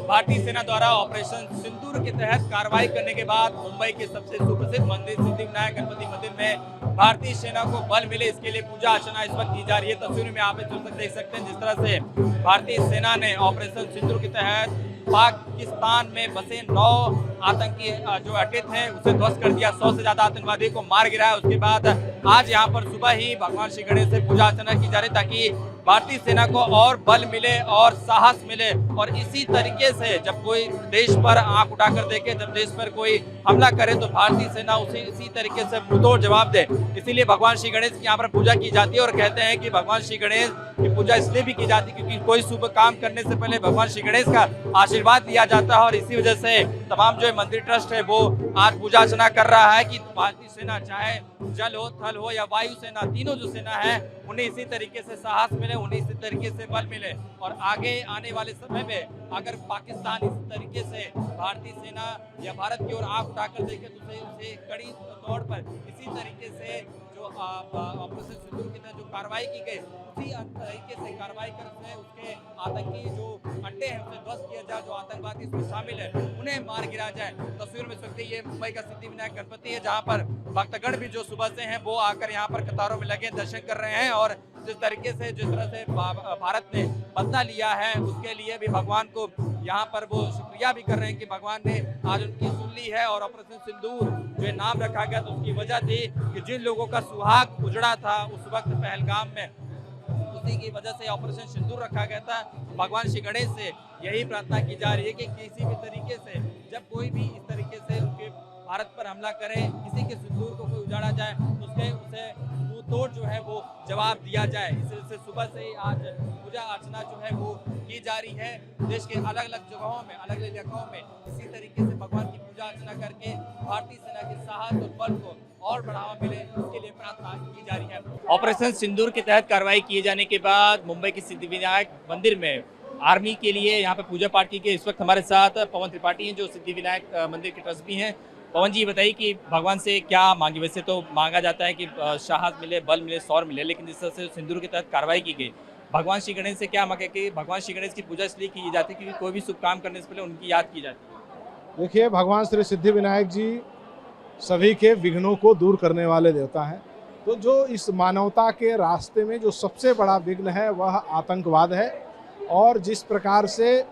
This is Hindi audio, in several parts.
भारतीय सेना द्वारा ऑपरेशन सिंदूर के तहत कार्रवाई करने के बाद मुंबई के सबसे सुप्रसिद्ध मंदिर सिद्धिविनायक गणपति मंदिर में भारतीय सेना को बल मिले, इसके लिए पूजा अर्चना इस वक्त की जा रही है। तस्वीर में आप देख सकते हैं जिस तरह से भारतीय सेना ने ऑपरेशन सिंदूर के तहत पाकिस्तान में बसे 9 आतंकी जो अटे थे उसे ध्वस्त कर दिया। 100 से ज्यादा आतंकवादियों को मार गिराया। उसके बाद आज यहाँ पर सुबह ही भगवान श्री गणेश से पूजा अर्चना की जा रही ताकि भारतीय सेना को और बल मिले और साहस मिले। और इसी तरीके से जब कोई देश पर आंख उठाकर देखे, जब देश पर कोई हमला करे तो भारतीय सेना इसी तरीके से मुंहतोड़ जवाब दे। इसीलिए भगवान श्री गणेश की यहाँ पर पूजा की जाती है और कहते हैं कि भगवान श्री गणेश की पूजा इसलिए भी की जाती है क्योंकि कोई शुभ काम करने से पहले भगवान श्री गणेश का आशीर्वाद लिया जाता है। और इसी वजह से तमाम जो मंदिर ट्रस्ट है वो आज पूजा अर्चना कर रहा है कि भारतीय सेना चाहे जल हो, थल हो या वायु सेना, तीनों जो सेना है उन्हें इसी तरीके से साहस मिले, उन्हें इसी तरीके से बल मिले। और आगे आने वाले समय में अगर पाकिस्तान इस तरीके से भारतीय सेना या भारत की ओर आंख उठाकर देखे तो उसे कड़ी तौर पर इसी तरीके से जो ऑपरेशन सिंदूर के तहत जो कार्रवाई की गई उसी तरीके से कार्रवाई कर उसके आतंकी जो अड्डे हैं उसे ध्वस्त किया जाए, जो आतंकवादी इसमें शामिल है उन्हें मार गिरा जाए। तस्वीर में सकते ये मुंबई का सिद्धिविनायक गणपति है जहाँ पर भक्तगण भी जो सुबह से हैं वो आकर यहाँ पर कतारों में लगे दर्शन कर रहे हैं। और जिस तरीके से जिस तरह से भारत ने बदला लिया है उसके लिए भी भगवान को यहाँ पर वो शुक्रिया भी कर रहे हैं कि भगवान ने आज उनकी सुन ली है। और ऑपरेशन सिंदूर जो नाम रखा गया तो उसकी वजह थी कि जिन लोगों का सुहाग उजड़ा था उस वक्त पहलगाम में, उसी की वजह से ऑपरेशन सिंदूर रखा गया था। भगवान श्री गणेश से यही प्रार्थना की जा रही है कि किसी भी तरीके से जब कोई भी इस तरीके से उनके भारत पर हमला करे, किसी के सिंदूर को कोई उजाड़ा जाए तो उसे मुंहतोड़ जो है वो जवाब दिया जाए। इससे सुबह से ही आज पूजा अर्चना जो है वो की जा रही है। देश के अलग अलग जगहों में, अलग अलग जगहों में इसी तरीके से भगवान की पूजा अर्चना करके भारतीय सेना के साहस और बल को और बढ़ावा मिले उसके लिए प्रार्थना की जा रही है। ऑपरेशन सिंदूर के तहत कार्रवाई किए जाने के बाद मुंबई के सिद्धिविनायक मंदिर में आर्मी के लिए यहाँ पे पूजा पाठ की गई। इस वक्त हमारे साथ पवन त्रिपाठी हैं जो सिद्धिविनायक मंदिर के ट्रस्टी हैं। पवन जी बताइए कि भगवान से क्या मांगे? वैसे तो मांगा जाता है कि साहस मिले, बल मिले, शौर मिले, लेकिन जिस तरह से सिंदूर के तहत कार्रवाई की गई, भगवान श्री गणेश से क्या मांगे? कि भगवान श्री गणेश की पूजा इसलिए की जाती है क्योंकि कोई भी शुभ काम करने से पहले उनकी याद की जाती है। देखिए, भगवान श्री सिद्धिविनायक जी सभी के विघ्नों को दूर करने वाले देवता हैं। तो जो इस मानवता के रास्ते में जो सबसे बड़ा विघ्न है वह आतंकवाद है। और जिस प्रकार से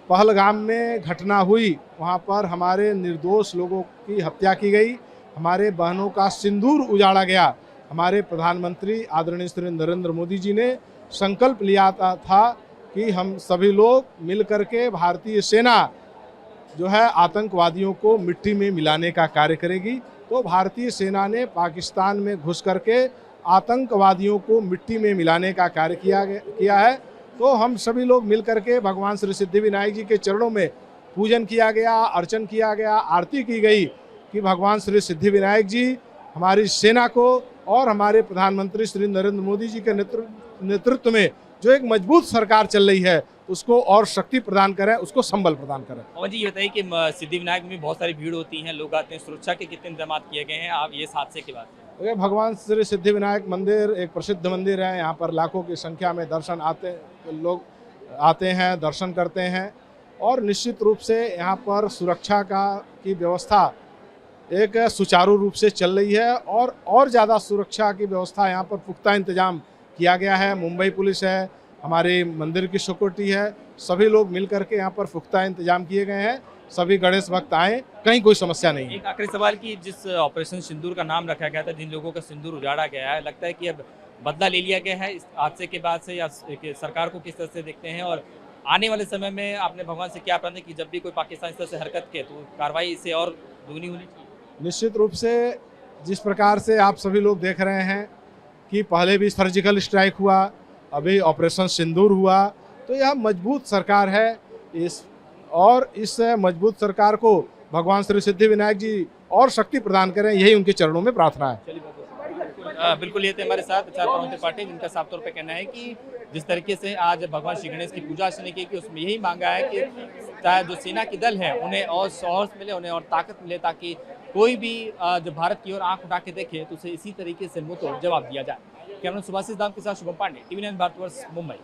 पहलगाम में घटना हुई, वहाँ पर हमारे निर्दोष लोगों की हत्या की गई, हमारे बहनों का सिंदूर उजाड़ा गया। हमारे प्रधानमंत्री आदरणीय श्री नरेंद्र मोदी जी ने संकल्प लिया था कि हम सभी लोग मिल करके भारतीय सेना जो है आतंकवादियों को मिट्टी में मिलाने का कार्य करेगी। तो भारतीय सेना ने पाकिस्तान में घुस करके आतंकवादियों को मिट्टी में मिलाने का कार्य किया है। तो हम सभी लोग मिल करके भगवान श्री सिद्धिविनायक जी के चरणों में पूजन किया गया, अर्चन किया गया, आरती की गई कि भगवान श्री सिद्धिविनायक जी हमारी सेना को और हमारे प्रधानमंत्री श्री नरेंद्र मोदी जी के नेतृत्व में जो एक मजबूत सरकार चल रही है उसको और शक्ति प्रदान करें, उसको संबल प्रदान करें। पवन जी ये बताइए कि सिद्धिविनायक में बहुत सारी भीड़ होती है, लोग आते हैं, सुरक्षा के कितने इंतजाम किए गए हैं आप ये हादसे के बाद? देखिए, भगवान श्री सिद्धिविनायक मंदिर एक प्रसिद्ध मंदिर है। यहाँ पर लाखों की संख्या में लोग आते हैं, दर्शन करते हैं। और निश्चित रूप से यहाँ पर सुरक्षा की व्यवस्था एक सुचारू रूप से चल रही है और ज़्यादा सुरक्षा की व्यवस्था यहाँ पर पुख्ता इंतजाम किया गया है। मुंबई पुलिस है, हमारे मंदिर की सिक्योरिटी है, सभी लोग मिल करके यहाँ पर पुख्ता इंतजाम किए गए हैं। सभी गणेश भक्त आए, कहीं कोई समस्या नहीं है। एक आखिरी सवाल कि जिस ऑपरेशन सिंदूर का नाम रखा गया था, जिन लोगों का सिंदूर उजाड़ा गया है, लगता है कि अब बदला ले लिया गया है इस हादसे के बाद से, या सरकार को किस तरह से देखते हैं? और आने वाले समय में आपने भगवान से क्या प्रार्थना कि जब भी कोई पाकिस्तान इस तरह से हरकत करे तो कार्रवाई इससे और दुगनी होनी चाहिए? निश्चित रूप से जिस प्रकार से आप सभी लोग देख रहे हैं कि पहले भी सर्जिकल स्ट्राइक हुआ, अभी ऑपरेशन सिंदूर हुआ, तो यह मजबूत सरकार है। इस मजबूत सरकार को भगवान श्री सिद्धिविनायक जी और शक्ति प्रदान करें, यही उनके चरणों में प्रार्थना है। बिल्कुल, ये थे हमारे साथ पवन त्रिपाठी जिनका साफ तौर पे कहना है कि जिस तरीके से आज भगवान श्री गणेश की पूजा अर्चना की कि उसमें यही मांगा है कि चाहे जो सेना की दल है उन्हें और साहस मिले, उन्हें और ताकत मिले, ताकि कोई भी जो भारत की ओर आंख उठा के देखे तो उसे इसी तरीके से मुंह तोड़ जवाब दिया जाए। कैमरा सुभाषिस दाम के साथ शुभम पांडे, TV9 भारतवर्ष, मुंबई।